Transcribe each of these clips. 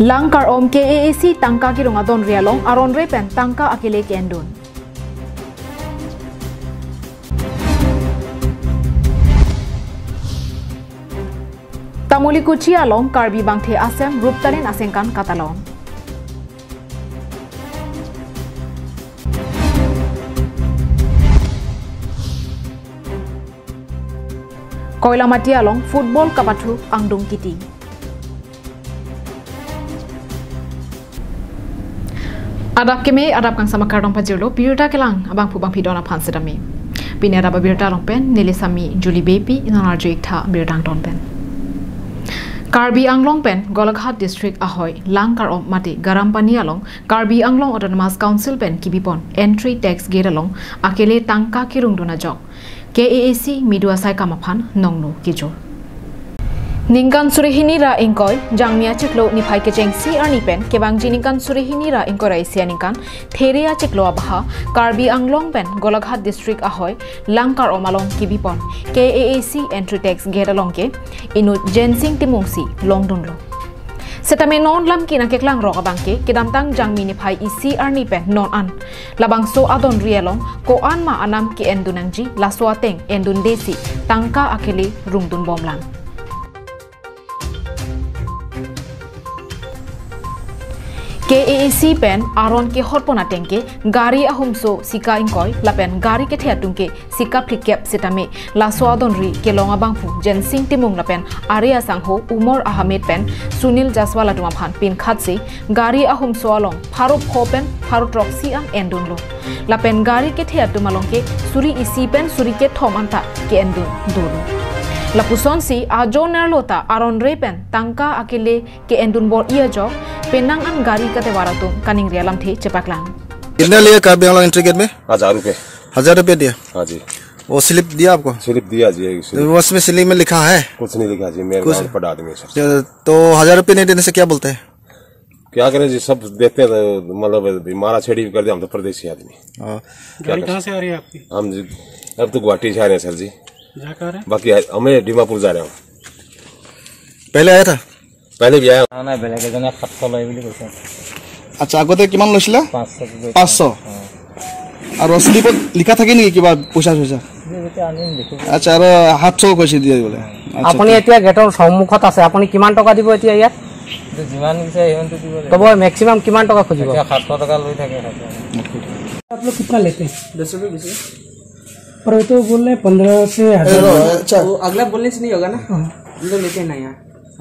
Langkar om KAAC tangka ki rong adon rialong aron repen tangka akile ke endun. Tamuli kuci along karbi bangthe asem ruptalin asengkan katalon. Koila mati along football kapathu angdung kiti. Adap keme adap kang sama kardong pajirlo birta kelang abang pu bang pidona pansedami. Pine adap birta rong pen nilisami Julie Bepi inanarjo ikta birtang ton pen. Karbi Anglong pen Golaghat district ahoy Langkar om mati Garampani along Karbi Anglong Autonomous Council pen kibipon entry tax gate along akele tangka kirung dona jok. KAAC midua sai kamaphan nongno kijo. Ningkan surihini ra ingkoy jangmia chiklo ni phai ke jengsi arni pen kebangji ningkan surihini ra ingkora isia ningkan theria chiklo abaha Karbi Anglong pen Golaghat district ahoy Langkar omalong kibipon KAAC entry tax gate along ke inu jensing timungsi longdunlo setame non lam kina keklang roka bangke kedamtang jangmi ni phai isi arni pen non an labang so adon rielong ko an ma anam ki endunangji laswateng endun desi tangka akele rungdun bomlang. KAAC pen aron ke hotpona tengke gari ahumso sika ingkoy lapen gari ke theatungke sika phlikep setame laswadon ri ke longa bangpu jensing timung lapen area sangho Umar Ahmed pen Sunil Jaswala duma phan pin khatse gari ahumso along pharu phopen pharu troxi ang endunlo lapen gari ke theatum along ke suri isi pen suri ke thom anta ke endun dulu Lapuson si ajon nerlota aron repen tangka akile ke endun bor ia jo penang an gari kate waratum kaning rialam the चेपकलांग कितने लिए Karbi Anglong entry gate में 1000 रुपए 1000 रुपए दिया। हाँ जी वो slip दिया आपको? स्लिप दिया जी। वो उसमें स्लिप में लिखा है? कुछ नहीं लिखा जी, मेरे नाम पर आदमी है। तो 1000 रुपए नहीं देने से क्या बोलते हैं? क्या करें जी, सब देते हैं तो मतलब मारा छेड़ी कर दिया। हम तो परदेसी आदमी। गाड़ी कहाँ से आ रही है आपकी? हम जी अब तो गुवाहाटी से आ रहे हैं सर जी। बाकी हमें डीमापुर जा रहे हैं। पहले आया था? पहले भी आया। अच्छा আগতে কিমান লৈছিলা? 500 আৰু স্লিপত লিখা থাকে নেকি কিবা পইচা পইচা? আচ্ছা আৰু 700 কৈছে দিয়া বলে। আপুনি এতিয়া গেটৰ সম্মুখত আছে, আপুনি কিমান টকা দিব এতিয়া ইয়াত? যিমান বিচাৰে সিমানটো দিব লাগিব। তবে मैक्सिमम কিমান টকা খুজিব? 700 টকা লৈ থাকে। आप लोग कितना लेते हैं? 10 रुपए बीस। पर तो बोल रहे 15 से 1000। अच्छा वो अगला बोलने से नहीं होगा ना, हम तो लेते हैं ना यहाँ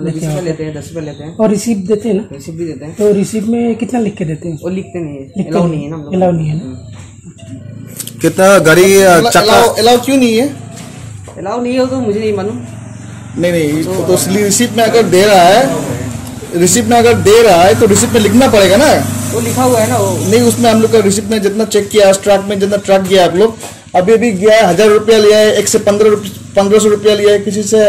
20 रुपए लेते हैं, 10 रुपए लेते हैं। और रिसीप्ट देते हैं ना? रिसीप्ट भी देते हैं। तो रिसीप्ट में कितना लिख के देते हैं? वो लिखते नहीं है, अलाउ नहीं है ना। अलाउ नहीं है ना? कितना गाड़ी चक्का अलाउ क्यों नहीं है? अलाउ नहीं हो तो मुझे नहीं मालूम। नहीं तो रिसीप्ट में अगर दे रहा है, रिसीप्ट में अगर दे रहा है तो रिसीप्ट में लिखना पड़ेगा ना। वो लिखा हुआ है ना वो। नहीं उसमें हम लोग का रिसीप्ट में जितना चेक किया ट्रक में जितना ट्रक गया आप लोग अभी गया है 1000 रुपया लिया है, एक से 1500 रुपया लिया है, किसी से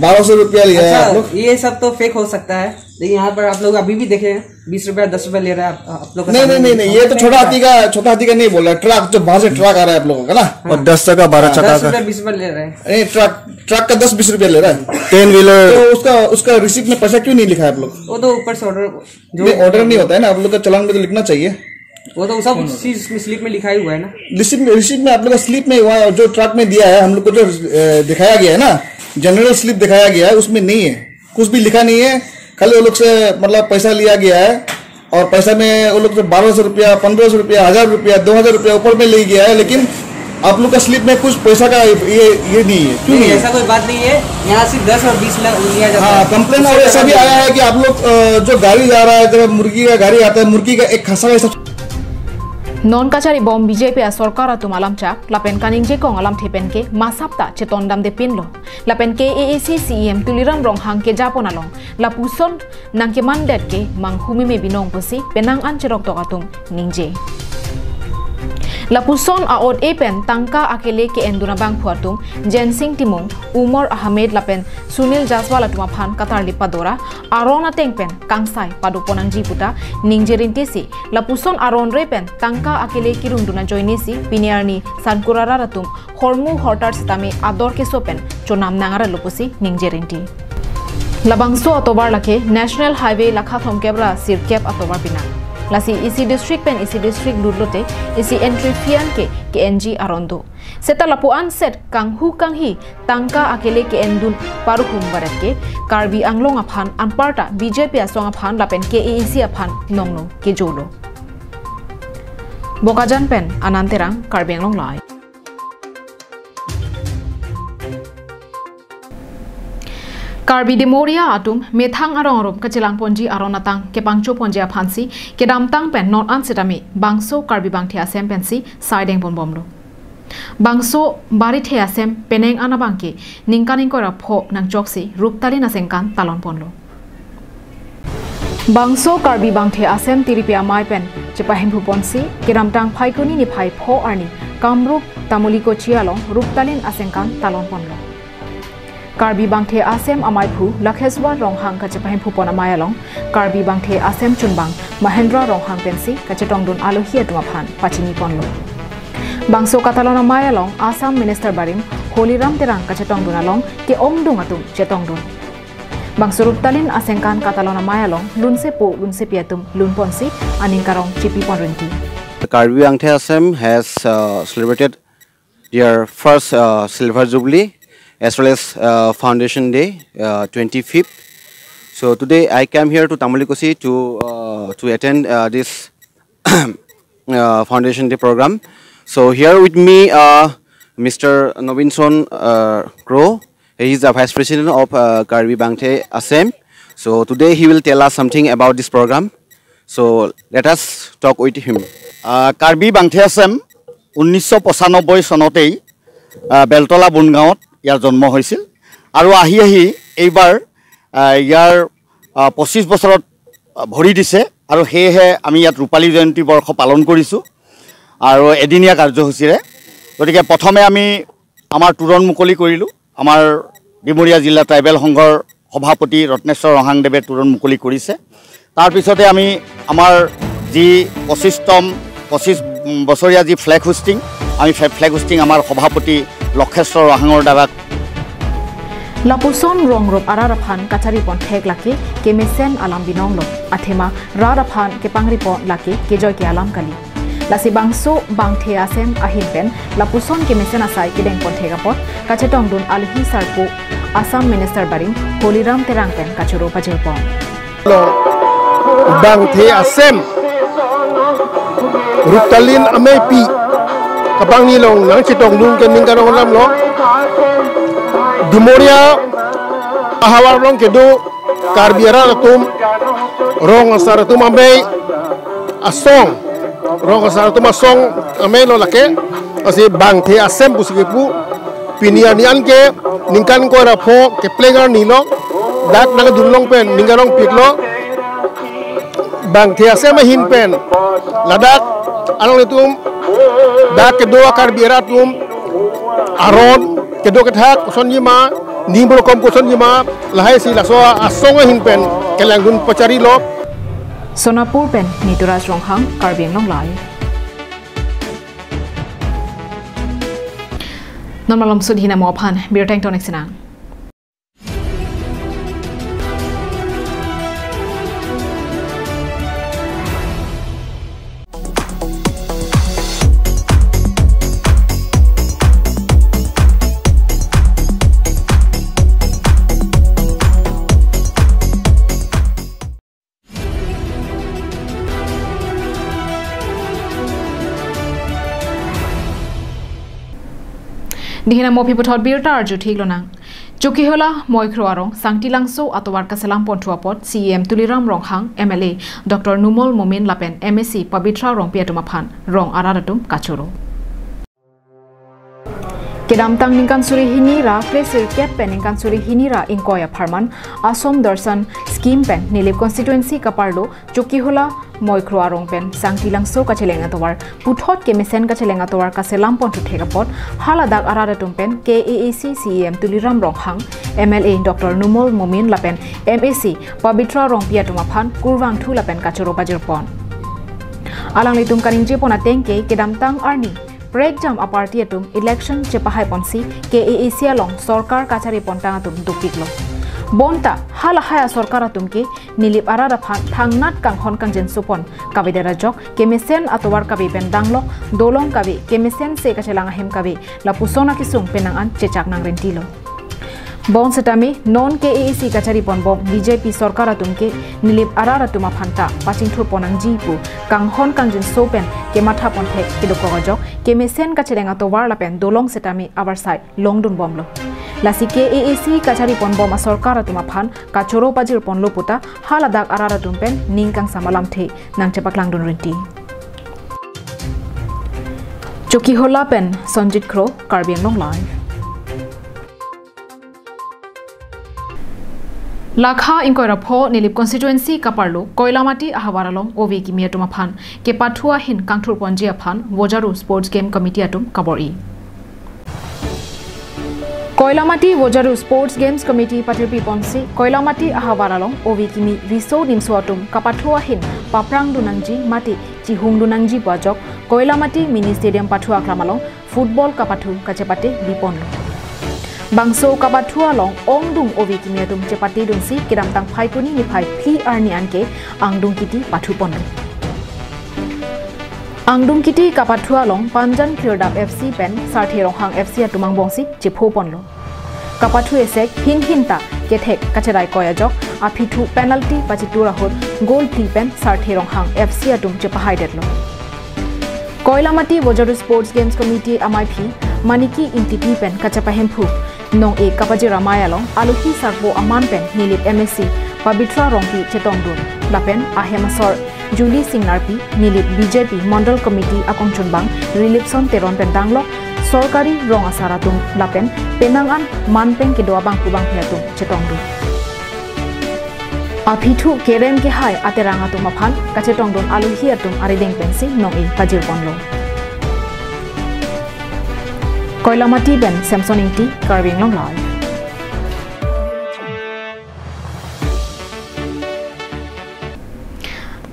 1200 रुपया लिया है आप लोग। ये सब तो फेक हो सकता है, लेकिन यहाँ पर आप लोग अभी भी देखे 20 रुपया 10 रुपया ले रहा है आप लोग। नहीं ये तो छोटा हाथी का नहीं बोल रहा है, ट्रक जो बाहर से ट्रक आ रहा है आप लोगों का ना। और 10 टका 12 चक्का का 20 रुपया ले रहा है। नहीं ट्रक का 10-20 रुपया ले रहा है। 10 व्हीलर तो उसका रिसीप्ट में पैसा क्यों नहीं लिखा है आप लोग? वो तो ऊपर से ऑर्डर नहीं होता है ना, आप लोग का चलान में तो लिखना चाहिए। वो तो सब चीज स्लिप में लिखा ही हुआ है ना। रिसीप्ट में आप लोग का स्लिप में हुआ जो ट्रक में दिया है हम लोग को जो दिखाया गया है ना, जनरल स्लिप दिखाया गया है, उसमें नहीं है, कुछ भी लिखा नहीं है। खाली वो लोग से मतलब पैसा लिया गया है और पैसा में वो लोग से 1200 रुपया 1500 रुपया 1000 रुपया 2000 रुपया ऊपर में ले गया है, लेकिन आप लोग का स्लिप में कुछ पैसा का ये नहीं है। क्यों नहीं? ऐसा कोई बात नहीं है, यहाँ सिर्फ 10 और 20 लिया जाता है। हाँ कंप्लेन और ऐसा भी आया है कि आप लोग जो गाड़ी जा रहा है, जब मुर्गी का गाड़ी आता है, मुर्गी का एक खासा ऐसा Non kacari bom BJP a sorkara tu malam cak lapen kaning je kong alam thepen ke masapta cheton dam de pinlo lapen KAAC CEM tuliram rong hang ke japon along lapuson nang ke mandet ke manghumi me binong posi penang an cherok tokatung ningje Lapuson aod epen tangka akele ke enduna bang phuatum jensing timung Umar Ahmed lapen Sunil Jaswala tuma phan katar lipadora arona tengpen kangsai paduponang jiputa ningjerin tesi Lapuson aron repen tangka akele kirunduna joinesi piniarni sankurara ratum hormu hortar sitame ador ke sopen chonam nangara lopusi ningjerin ti Labangso atobar lake National Highway lakha thomkebra sirkep atobar pina lasi isi district pen isi district lutlote isi entry fian ke KNG arondo seta lapuan set kanghu kanghi tangka akele ke endun paru humbarat ke Karbi Anglong aphan anparta BJP asong aphan lapen KAC aphan nongno ke jolo Bokajan pen ananterang Karbi Anglong lai Karbi Demoria atum methang arongorom kachilang ponji aronatang ke pangcho ponji aphansi ke damtang pen non ansetami bangso Karbi bangthia sem pensi sideng bonbomlo Bangso bari thea sem peneng anabangke ningkaning kora pho nang choksi ruptali na sengkan talon ponlo Bangso Karbi bangthia asem tiripia mai pen chepahim phuponsi ke damtang phaikuni ni phai pho arni kamrup tamuliko chialong ruptalin asengkan talon ponlo Karbi bangthe asem amai phu lakheswa ronghang kachapahim phu pona mayalong Karbi bangthe asem chunbang Mahendra ronghang pensi kachetong dun alohia tumaphan pachini ponlo Bangso katalona mayalong Assam Minister Barim Holiram terang kachetong dun along ke omdung atum chetong dun Bangso ruptalin asengkan katalona mayalong lunse po lunse piatum lun ponsi aningkarong chipi ponrenti Karbi bangthe asem has celebrated their first silver jubilee as well as Foundation Day, 25th. So today I came here to Tamulikosi to attend this Foundation Day program. So here with me, Mr. Nobinson Crow. He is the Vice President of Karbi Bangthe Assam. So today he will tell us something about this program. So let us talk with him. Karbi Bangthe Assam 1995 চনতেই Beltala বুনগাঁৱত ইয়াৰ জন্ম হৈছিল আৰু আহি এইবাৰ ইয়াৰ 25 বছৰত ভৰি দিছে আৰু হেহে আমি ইয়াত ৰূপালী জয়ন্তী বৰ্ষ পালন কৰিছো আৰু এদিনীয়া কাৰ্যসূচীৰে গতিকে প্ৰথমে আমি আমাৰ তুৰণ মুকলি কৰিলো আমাৰ ডিমৰীয়া জিলা ট্ৰাইবেল সংঘৰ সভাপতি ৰত্নেশ্বৰ ৰহাংদেৱে তুৰণ মুকলি কৰিছে তাৰ পিছতে আমি আমাৰ যি 25 বছৰীয়া যি ফ্লেগ হোষ্টিং আমি ফ্লেগ হোষ্টিং আমাৰ সভাপতি লক্ষেশ্বৰ ৰহাঙৰ দ্বাৰা Lapuson rongrop araraphan kachari pon thek laki ke mesen alam binonglo athema raraphan ke pangripon laki ke joy ke alam kali lasi bangso bangthe asem ahin pen lapuson ke mesen asai ke deng pon thegapot kachetong dun alhi sarpo Assam Minister Barim Holiram terang pen kachuro pajelpon bangthe asem ruptalin amepi kabang nilong nang chitong dun ke ningkarong lam lo Demoria ahawar long kedo Karbiara ratum rong asaratum amei asong rong asaratum asong amei lo lake asi bangthe asem pusikipu pinianian ke ningkan ko rapho ke plegar nilo dak naga dulong pen ningarong piklo bangthe asem hin pen ladak along itum dak kedo Karbiara tum aron kedo kethak koson yima nimbol kom koson yima lahai si laso asong hin pen kelangun pachari lo Sonapur pen Nituraj Ronghang Karbi Anglong lai Normalom sudhina mophan birteng tonek sinang Dihina mopi puthot birta arju thik lonang Chukihola moikroarong sangtilangso atowar kasalam pontuapot CM Tuliram Ronghang MLA Dr. Numol Momin Lapen MSc Pabitra Rongpiatumaphan Rong Araratum Kachoro Kedamtang ningkan suri hinira presir cap pen ningkan suri hinira inkoya Parman Asom Darshan scheme pen Nilip constituency kaparlo Chukihola moikroarong pen sangtilangso kachelenga towar puthot kemesen kachelenga towar kaselam pontu thegapot haladak araratum pen KAAC CM Tuliram Ronghang MLA Dr. Numol Momin Lapen MSc Pabitra Rongpiatumaphan Kurwang Thu Lapen Kachoro Bajirpon Alang litum kaningje pona tengke kedamtang arni Breakjam aparti atum election chepahai ponsi KAAC along sorkar kachari pontang atum dukiklo bonta hala haya sorkara tumke nilip arara phan thangnat kang hon kang jen supon kabe dera jok kemesen atowar kabe pen danglo dolong kabe kemesen se ka chelang hem kabe la pusona ki sung penang an chechak nang rentilo bon setami non KAC kachari pon bom BJP sorkara tumke nilip arara tuma phanta paching thur ponang jipu kang hon kang jen sopen ke matha pon the kidoko jok kemesen ka chelenga towar la pen dolong setami our side longdun bomlo lasi KAC kachari pon bom sorkara tuma phan ka choro pajir pon loputa haladak arara tumpen ningkang samalam the nang chepaklang dun renti Choki hola pen Sonjit Kro Karbi Anglong live Lakha inkoira pho nilip constituency kaparlo koilamati ahawaralong ovi ki miatuma phan ke pathua hin kangthur ponjia phan wojaru sports game committee atum kabori Koilamati wojaru sports games committee patirpi ponsi koilamati ahawaralong ovi ki mi riso nimso atum kapathua hin paprang dunangji mati chihung dunangji pajok koilamati mini stadium pathua klamalong football kapathu kachepate biponlo Bangso kabathua long ongdung ovi kimiatum chepati dunsi kiram tang phaikuni ni phai phi arni anke angdung kiti pathu pon Angdung kiti kabathua long Panjan Cleardap FC pen sarthi rohang FC atumang bongsi chepho ponlo Kapathu esek hin hinta kethek kacherai koyajok apithu penalty pachitura hot goal ti pen sarthi rohang FC atum chepahai detlo Koilamati Wojaru Sports Games Committee MIP Maniki Intipi pen kachapahemphu Nong e kapaji ramayalong aluhi sarbo aman pen nilip MSC Pabitra Rongki Chetongdun Lapen Ahemasor Julie Singnarpi nilip BJP Mondal Committee Akongchunbang Rilipson Teron pen Danglok Sorkari Rong Asaratung Lapen Penangan Manpeng Kedoabang Kubang Hiatung Chetongdun Apithu kerem ke hai ateranga tumaphan kachetongdun aluhi atung arideng pensi nong e pajir ponlo Koilamati Ben Samson Inti Karbi Anglong live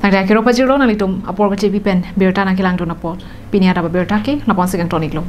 Nagda kiro pajiro nalitum apor bache bipen berta nakilang donapot pinia da berta ke lapon sekang toniklo